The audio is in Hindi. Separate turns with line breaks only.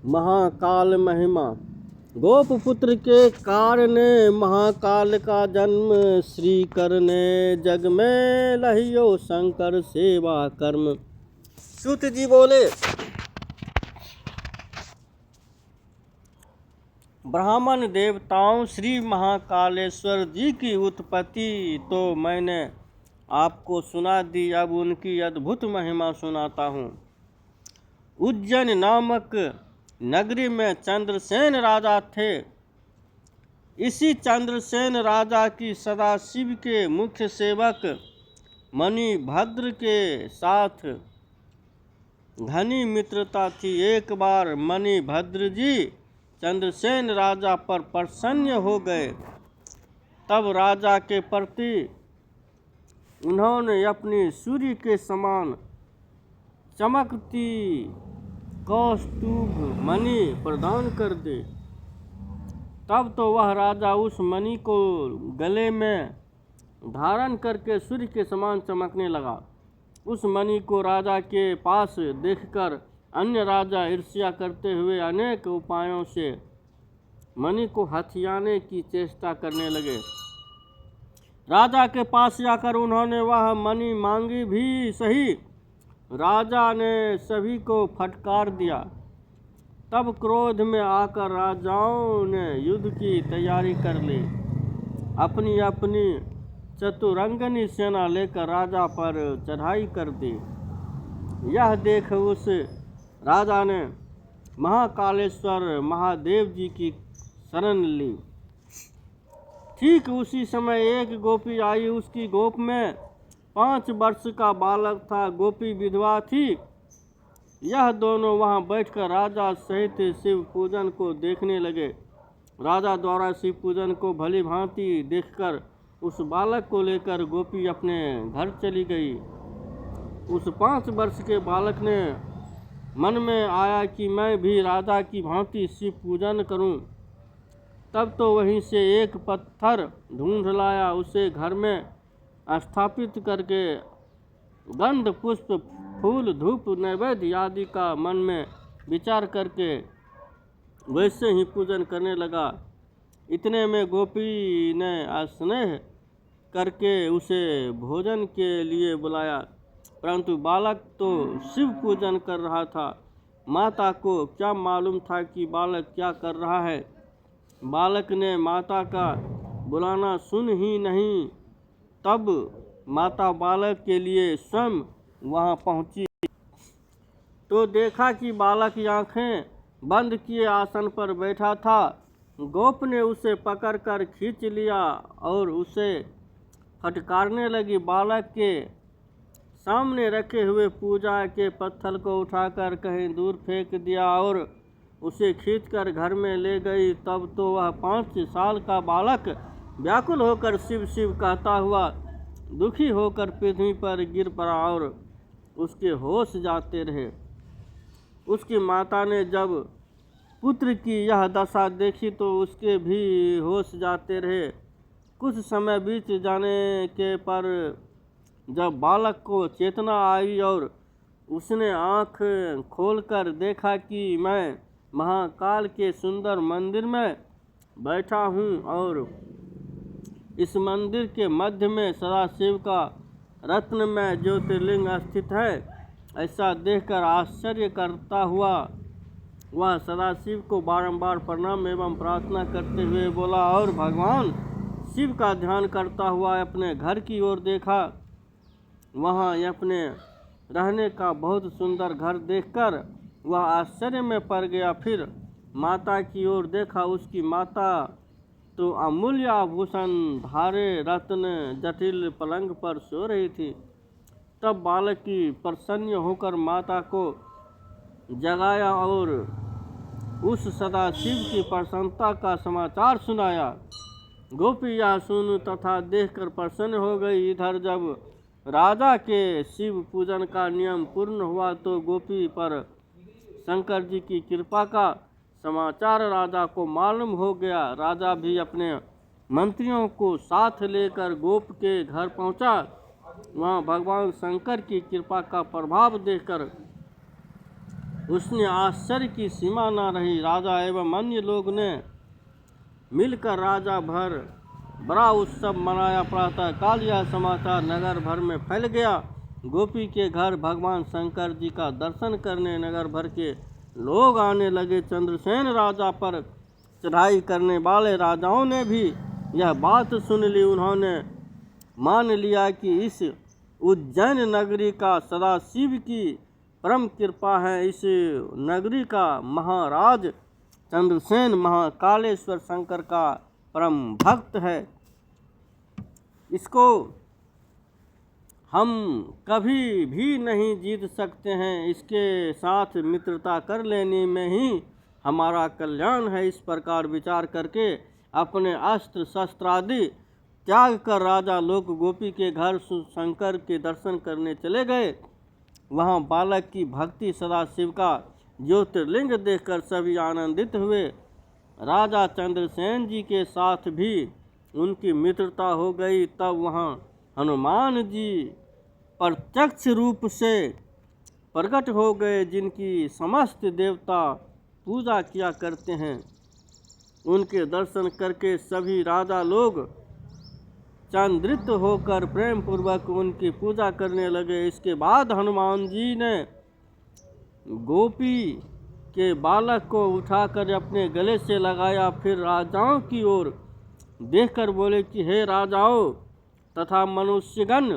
महाकाल महिमा। गोपपुत्र के कारण महाकाल का जन्म, श्री करने जग में लहियो शंकर सेवा कर्म। सूत जी बोले, ब्राह्मण देवताओं श्री महाकालेश्वर जी की उत्पत्ति तो मैंने आपको सुना दी, अब उनकी अद्भुत महिमा सुनाता हूँ। उज्जैन नामक नगरी में चंद्रसेन राजा थे। इसी चंद्रसेन राजा की सदाशिव के मुख्य सेवक मणिभद्र के साथ घनी मित्रता थी। एक बार मणिभद्र जी चंद्रसेन राजा पर प्रसन्न हो गए। तब राजा के प्रति उन्होंने अपनी सूर्य के समान चमकती कौस्तुभ मणि प्रदान कर दे। तब तो वह राजा उस मणि को गले में धारण करके सूर्य के समान चमकने लगा। उस मणि को राजा के पास देखकर अन्य राजा ईर्ष्या करते हुए अनेक उपायों से मणि को हथियाने की चेष्टा करने लगे। राजा के पास जाकर उन्होंने वह मणि मांगी भी सही। राजा ने सभी को फटकार दिया। तब क्रोध में आकर राजाओं ने युद्ध की तैयारी कर ली। अपनी अपनी चतुरंगनी सेना लेकर राजा पर चढ़ाई कर दी। यह देख उस राजा ने महाकालेश्वर महादेव जी की शरण ली। ठीक उसी समय एक गोपी आई। उसकी गोप में 5 वर्ष का बालक था। गोपी विधवा थी। यह दोनों वहां बैठकर राजा सहित शिव पूजन को देखने लगे। राजा द्वारा शिव पूजन को भली भांति देखकर उस बालक को लेकर गोपी अपने घर चली गई। उस 5 वर्ष के बालक ने मन में आया कि मैं भी राजा की भांति शिव पूजन करूं। तब तो वहीं से एक पत्थर ढूंढ लाया। उसे घर में स्थापित करके गंध पुष्प फूल धूप नैवेद्य आदि का मन में विचार करके वैसे ही पूजन करने लगा। इतने में गोपी ने स्नेह करके उसे भोजन के लिए बुलाया, परंतु बालक तो शिव पूजन कर रहा था। माता को क्या मालूम था कि बालक क्या कर रहा है। बालक ने माता का बुलाना सुन ही नहीं। तब माता बालक के लिए स्वयं वहां पहुंची तो देखा कि बालक की आंखें बंद किए आसन पर बैठा था। गोप ने उसे पकड़कर खींच लिया और उसे फटकारने लगी। बालक के सामने रखे हुए पूजा के पत्थर को उठाकर कहीं दूर फेंक दिया और उसे खींचकर घर में ले गई। तब तो वह 5 साल का बालक व्याकुल होकर शिव शिव कहता हुआ दुखी होकर पृथ्वी पर गिर पड़ा और उसके होश जाते रहे। उसकी माता ने जब पुत्र की यह दशा देखी तो उसके भी होश जाते रहे। कुछ समय बीत जाने के पर जब बालक को चेतना आई और उसने आँख खोलकर देखा कि मैं महाकाल के सुंदर मंदिर में बैठा हूँ और इस मंदिर के मध्य में सदाशिव का रत्नमय ज्योतिर्लिंग स्थित है, ऐसा देखकर आश्चर्य करता हुआ वह सदाशिव को बारंबार प्रणाम एवं प्रार्थना करते हुए बोला और भगवान शिव का ध्यान करता हुआ अपने घर की ओर देखा। वहाँ अपने रहने का बहुत सुंदर घर देखकर वह आश्चर्य में पड़ गया। फिर माता की ओर देखा। उसकी माता तो अमूल्य आभूषण धारे रत्न जटिल पलंग पर सो रही थी। तब बालक की प्रसन्न होकर माता को जगाया और उस सदाशिव की प्रसन्नता का समाचार सुनाया। गोपी यह सुन तथा देखकर प्रसन्न हो गई। इधर जब राजा के शिव पूजन का नियम पूर्ण हुआ तो गोपी पर शंकर जी की कृपा का समाचार राजा को मालूम हो गया। राजा भी अपने मंत्रियों को साथ लेकर गोप के घर पहुंचा। वहां भगवान शंकर की कृपा का प्रभाव देखकर उसने आश्चर्य की सीमा न रही। राजा एवं अन्य लोग ने मिलकर राजा भर बड़ा उत्सव मनाया। प्रातः काल यह समाचार नगर भर में फैल गया। गोपी के घर भगवान शंकर जी का दर्शन करने नगर भर के लोग आने लगे। चंद्रसेन राजा पर चढ़ाई करने वाले राजाओं ने भी यह बात सुन ली। उन्होंने मान लिया कि इस उज्जैन नगरी का सदाशिव की परम कृपा है। इस नगरी का महाराज चंद्रसेन महाकालेश्वर शंकर का परम भक्त है। इसको हम कभी भी नहीं जीत सकते हैं। इसके साथ मित्रता कर लेने में ही हमारा कल्याण है। इस प्रकार विचार करके अपने अस्त्र शस्त्र आदि त्याग कर राजा लोग गोपी के घर शंकर के दर्शन करने चले गए। वहाँ बालक की भक्ति सदाशिव का ज्योतिर्लिंग देखकर सभी आनंदित हुए। राजा चंद्रसेन जी के साथ भी उनकी मित्रता हो गई। तब वहाँ हनुमान जी प्रत्यक्ष रूप से प्रकट हो गए, जिनकी समस्त देवता पूजा किया करते हैं। उनके दर्शन करके सभी राजा लोग चंद्रित होकर प्रेम पूर्वक उनकी पूजा करने लगे। इसके बाद हनुमान जी ने गोपी के बालक को उठाकर अपने गले से लगाया। फिर राजाओं की ओर देखकर बोले कि हे राजाओं तथा मनुष्यगण,